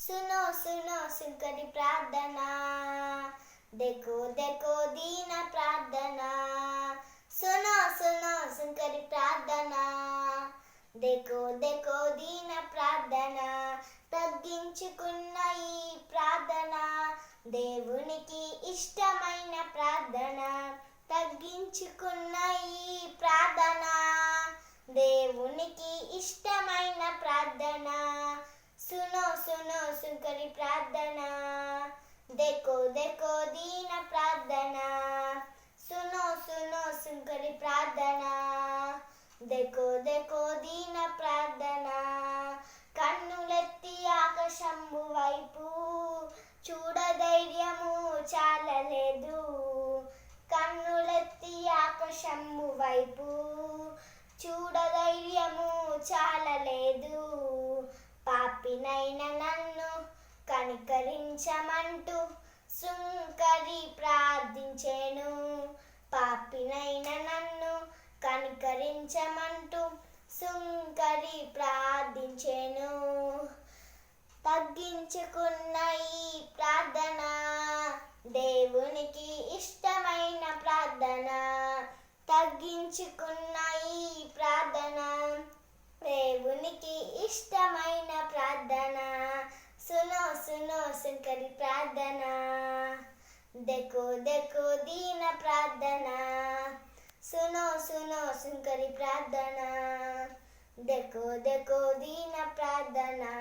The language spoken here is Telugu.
सुनो सुनो सुनकरी प्रार्थना, देखो देखो दीन प्रार्थना. सुनो सुनो सुनकरी प्रार्थना, देखो देखो दीन ప్రార్థన. తగ్గించుకున్న ఈ ప్రార్థన దేవునికి ఇష్టమైన ప్రార్థన. తగ్గించుకున్న ఈ ప్రార్థన దేవునికి ఇష్టమైన ప్రార్థన. सुनो सुनो सुनकरी प्रार्थना, देखो देखो दीन प्रार्थना. सुनो सुनो सुनकरी प्रार्थना, देखो देखो दीन प्रार्थना. కన్నులెత్తి ఆకాశంబు వైపు చూడ ధైర్యము చాలలేదు. కన్నులెత్తి ఆకాశంబు వైపు చూడ ధైర్యము చాలలేదు. పాపినైన నన్ను కనికరించమంటూ సుంకరి ప్రార్థించెను. పాపినైన నన్ను కనికరించమంటూ సుంకరి ప్రార్థించెను. తగ్గించుకున్న ఈ ప్రార్థన దేవునికి ఇష్టమైన ప్రార్థన. తగ్గించుకున్న ఈ ప్రార్థన దేవునికి ఇష్టమైన ప్రార్థన. सुनो सुनो सुनकरी प्रार्थना, देखो देखो दीन प्रार्थना. सुनो सुनो सुनकरी प्रार्थना, देखो देखो दीन प्रार्थना.